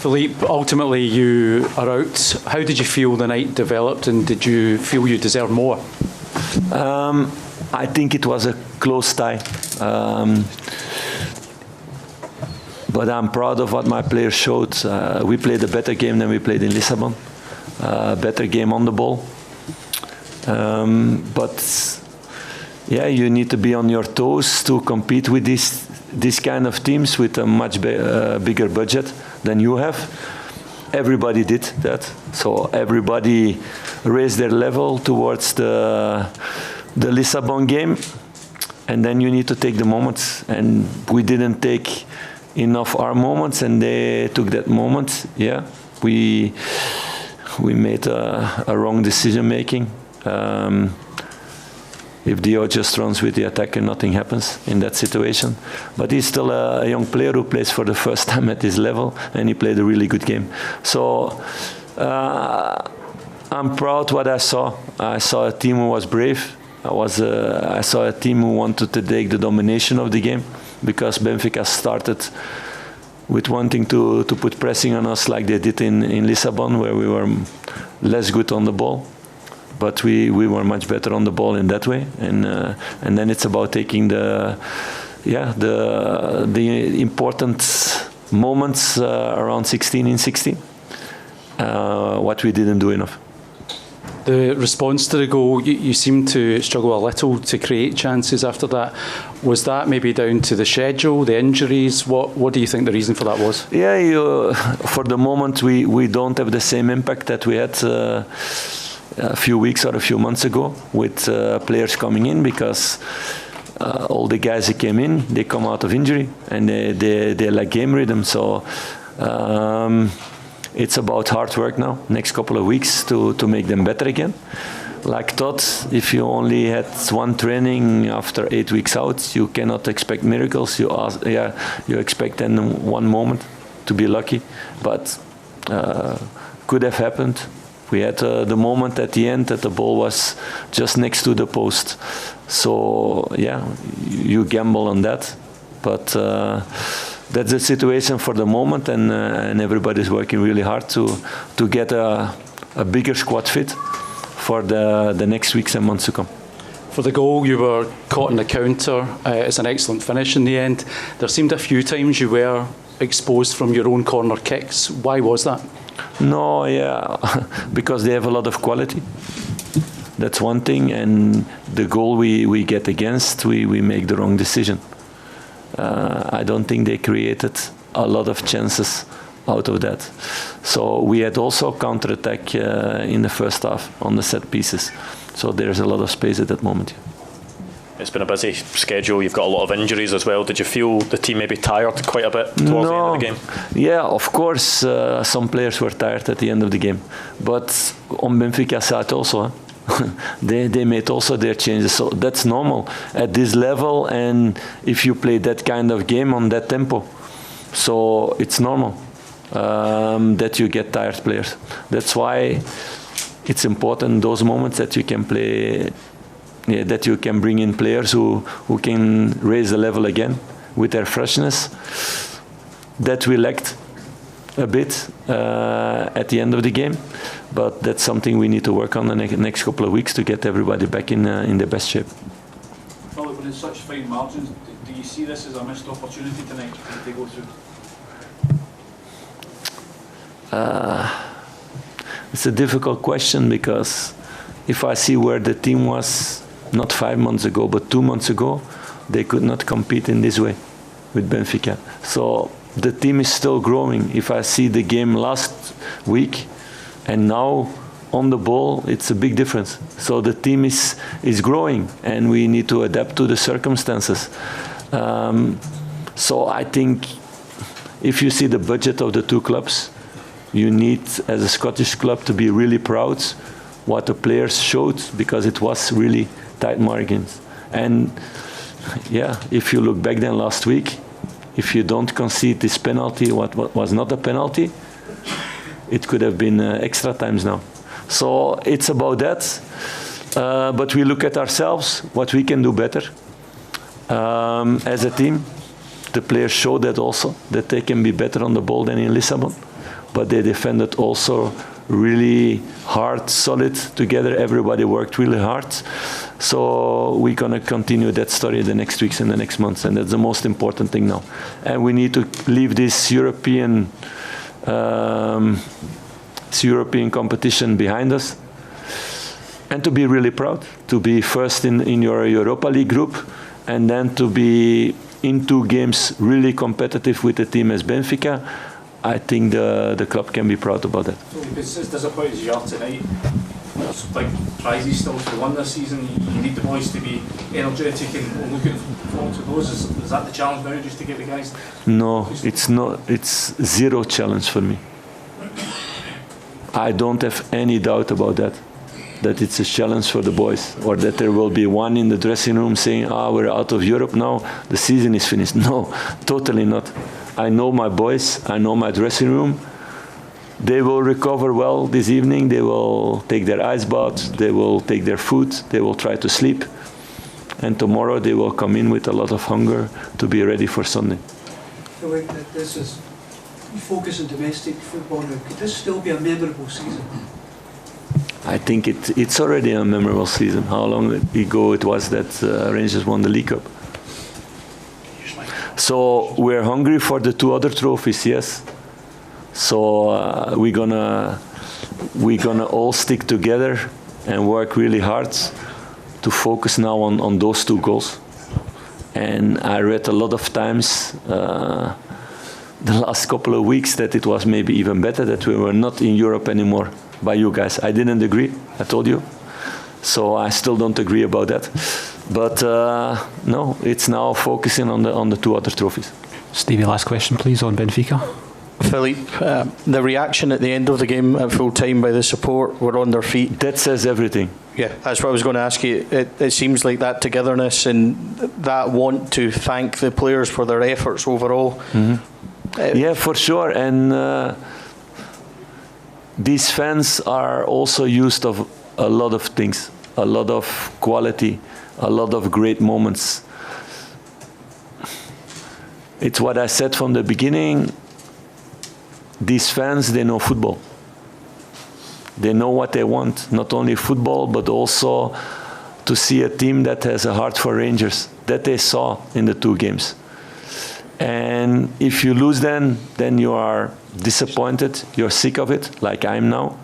Philippe, ultimately you are out. How did you feel the night developed, and did you feel you deserved more? I think it was a close tie. But I'm proud of what my players showed. We played a better game than we played in Lisbon. Better game on the ball. But yeah, you need to be on your toes to compete with these kind of teams with a much bigger budget than you have. Everybody did that. So everybody raised their level towards the Lisbon game. And then you need to take the moments. And we didn't take enough our moments, and they took that moment. Yeah, we made a wrong decision making. If Dio just runs with the attacker, nothing happens in that situation. But he's still a young player who plays for the first time at this level, and he played a really good game. So I'm proud what I saw. I saw a team who was brave. I saw a team who wanted to take the domination of the game, because Benfica started with wanting to put pressing on us like they did in Lisbon, where we were less good on the ball. But we were much better on the ball in that way, and then it's about taking the important moments around 16, what we didn't do enough. The response to the goal, you seemed to struggle a little to create chances after that. Was that maybe down to the schedule, the injuries? What do you think the reason for that was? Yeah, for the moment we don't have the same impact that we had a few weeks or a few months ago with players coming in, because all the guys who came in, they come out of injury and they lack game rhythm. So it's about hard work now, next couple of weeks, to make them better again. Like Todd, if you only had one training after 8 weeks out, you cannot expect miracles. You expect in one moment to be lucky, but could have happened. We had the moment at the end that the ball was just next to the post. So yeah, you gamble on that, but that's the situation for the moment, and everybody's working really hard to get a bigger squad fit for the next weeks and months to come. For the goal, you were caught in the counter. It's an excellent finish in the end. There seemed a few times you were exposed from your own corner kicks. Why was that? No, yeah, because they have a lot of quality. That's one thing, and the goal we get against, we make the wrong decision. I don't think they created a lot of chances out of that. So we had also counter-attack in the first half on the set pieces. So there's a lot of space at that moment. It's been a busy schedule. You've got a lot of injuries as well. Did you feel the team maybe tired quite a bit towards the end of the game? Yeah, of course, some players were tired at the end of the game. But on Benfica side also, they made also their changes. So that's normal at this level, and if you play that kind of game on that tempo. So it's normal that you get tired players. That's why it's important those moments that you can play. Yeah, that you can bring in players who can raise the level again with their freshness. That we lacked a bit at the end of the game, but that's something we need to work on the next couple of weeks to get everybody back in their best shape. Philippe, when it's such fine margins, do you see this as a missed opportunity tonight to go through? It's a difficult question, because if I see where the team was not 5 months ago, but 2 months ago, they could not compete in this way with Benfica. So the team is still growing. If I see the game last week and now on the ball, it's a big difference. So the team is growing, and we need to adapt to the circumstances. So I think if you see the budget of the two clubs, you need, as a Scottish club, to be really proud what the players showed, because it was really tight margins. And yeah, if you look back then last week, if you don't concede this penalty, what was not a penalty, it could have been extra times now. So it's about that. But we look at ourselves, what we can do better. As a team, the players show that also, that they can be better on the ball than in Lisbon. but they defended also really hard, solid together. Everybody worked really hard. So we're going to continue that story the next weeks and the next months, and that's the most important thing now. And we need to leave this European competition behind us, and to be really proud, to be first in your Europa League group, and then to be in 2 games really competitive with a team as Benfica. I think the club can be proud about that. It's as disappointing as you are tonight. There's big prizes still to win this season. You need the boys to be energetic and looking forward to those. Is that the challenge now, just to get the guys? No, it's not. It's zero challenge for me. I don't have any doubt about that. That it's a challenge for the boys, or that there will be one in the dressing room saying, we're out of Europe now, the season is finished. No, totally not. I know my boys, I know my dressing room. They will recover well this evening. They will take their ice baths, they will take their food, they will try to sleep. And tomorrow they will come in with a lot of hunger to be ready for Sunday. This is, you focus on domestic football now. Could this still be a memorable season? I think it's already a memorable season. How long ago it was that Rangers won the League Cup? So we're hungry for the 2 other trophies, yes. So we're gonna all stick together and work really hard to focus now on those 2 goals. And I read a lot of times the last couple of weeks that it was maybe even better that we were not in Europe anymore by you guys. I didn't agree, I told you. So I still don't agree about that. But no, it's now focusing on the 2 other trophies. Stevie, last question please on Benfica. Philippe, the reaction at the end of the game at full time by the support were on their feet. That says everything. Yeah, that's what I was going to ask you. It seems like that togetherness and that want to thank the players for their efforts overall. Mm-hmm. Yeah, for sure. And these fans are also used of a lot of things, a lot of quality, a lot of great moments. It's what I said from the beginning. These fans, they know football. They know what they want, not only football, but also to see a team that has a heart for Rangers, that they saw in the 2 games. And if you lose then you are disappointed, you're sick of it, like I am now,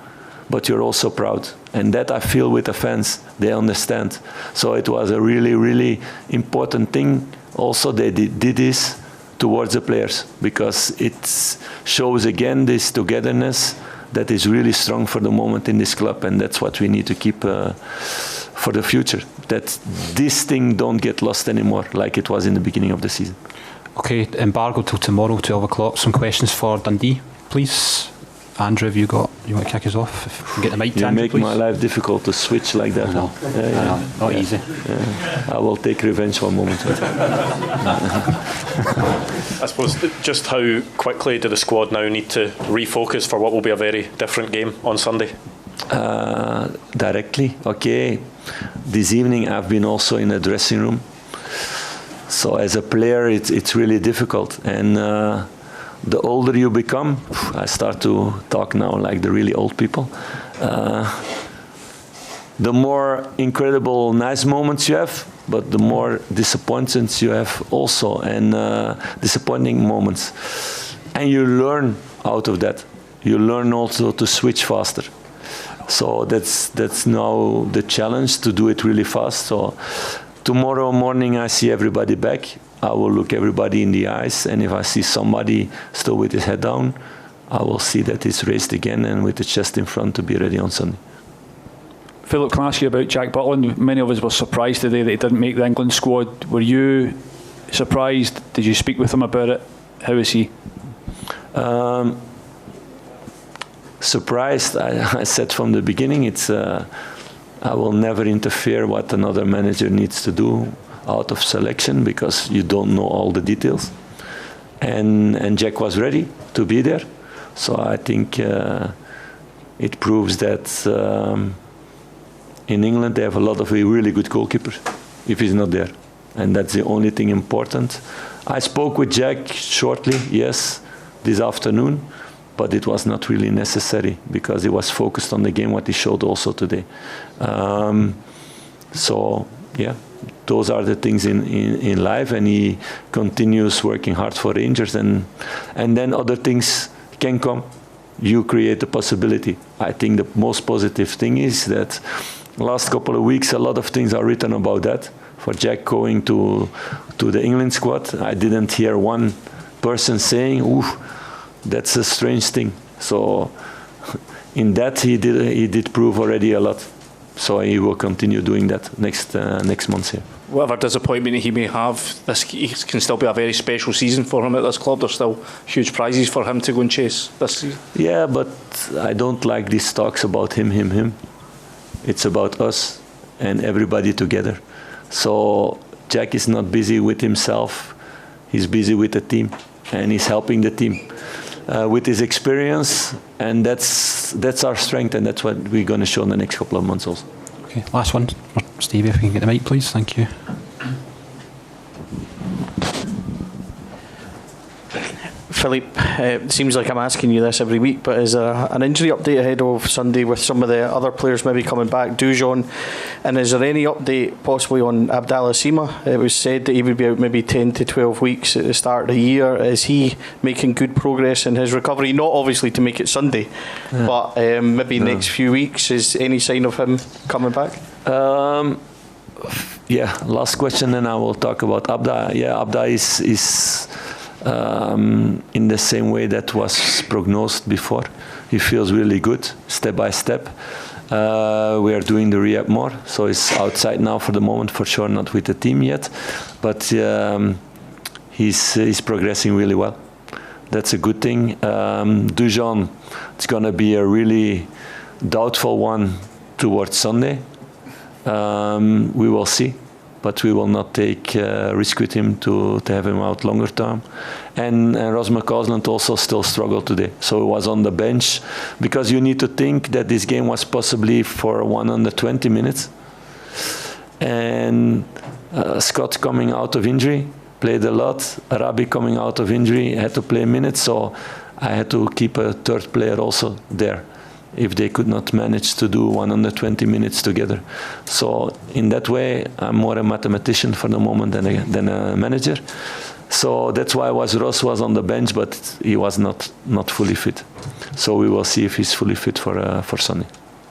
but you're also proud. And that I feel with the fans, they understand. So it was a really, really important thing. Also, they did this towards the players, because it shows again this togetherness that is really strong for the moment in this club, and that's what we need to keep for the future, that this thing don't get lost anymore like it was in the beginning of the season. Okay, embargo till tomorrow, 12 o'clock. Some questions for Dundee, please. Andrew, you want to kick us off? If we get the mic to you Andrew, make please. my life difficult to switch like that. No, not easy. I will take revenge one moment. I suppose just how quickly do the squad now need to refocus for what will be a very different game on Sunday? Directly, okay. This evening I've been also in a dressing room. So as a player, it's really difficult. And the older you become, I start to talk now like the really old people, the more incredible nice moments you have, but the more disappointments you have also, and disappointing moments. And you learn out of that. You learn also to switch faster. So that's now the challenge, to do it really fast. So tomorrow morning I see everybody back. I will look everybody in the eyes, and if I see somebody still with his head down, I will see that he's raised again and with the chest in front to be ready on Sunday. Philip, can I ask you about Jack Butland? Many of us were surprised today that he didn't make the England squad. Were you surprised? Did you speak with him about it? How is he? Surprised. I said from the beginning, I will never interfere what another manager needs to do out of selection, because you don't know all the details. And Jack was ready to be there. So I think it proves that in England they have a lot of really good goalkeepers if he's not there. And that's the only thing important. I spoke with Jack shortly, yes, this afternoon. but it was not really necessary because he was focused on the game, what he showed also today. So, yeah, those are the things in life, and he continues working hard for Rangers, and then other things can come. You create the possibility. I think the most positive thing is that last couple of weeks, a lot of things are written about that. For Jack going to the England squad, I didn't hear one person saying, "Ooh, that's a strange thing." So in that, he did prove already a lot. So he will continue doing that next month here. Whatever disappointment he may have, this can still be a very special season for him at this club. There's still huge prizes for him to go and chase this season. Yeah, but I don't like these talks about him. It's about us and everybody together. So Jack is not busy with himself. He's busy with the team, and he's helping the team with his experience, and that's our strength, and that's what we're going to show in the next couple of months also. Okay, last one. Stevie, if we can get the mic, please. Thank you. Philippe, it seems like I'm asking you this every week, but is there an injury update ahead of Sunday with some of the other players maybe coming back, Dujon? And is there any update possibly on Abdallah Sima? It was said that he would be out maybe 10 to 12 weeks at the start of the year. Is he making good progress in his recovery? Not obviously to make it Sunday, but maybe next few weeks. Is any sign of him coming back? Yeah, last question, then I will talk about Abda. Yeah, Abda is in the same way that was prognosed before. He feels really good, step by step. We are doing the rehab more, so he's outside now for the moment, for sure not with the team yet, but he's progressing really well. That's a good thing. Dujon, it's going to be a really doubtful one towards Sunday. We will see, but we will not take risk with him to have him out longer term. And Rasmus Kosland also still struggled today, so he was on the bench, because you need to think that this game was possibly for 120 minutes. And Scott coming out of injury, played a lot. Arabi coming out of injury, had to play minutes, so I had to keep a third player also there, if they could not manage to do 120 minutes together. So in that way, I'm more a mathematician for the moment than a manager. So that's why Ross was on the bench, but he was not fully fit. So we will see if he's fully fit for Sunday.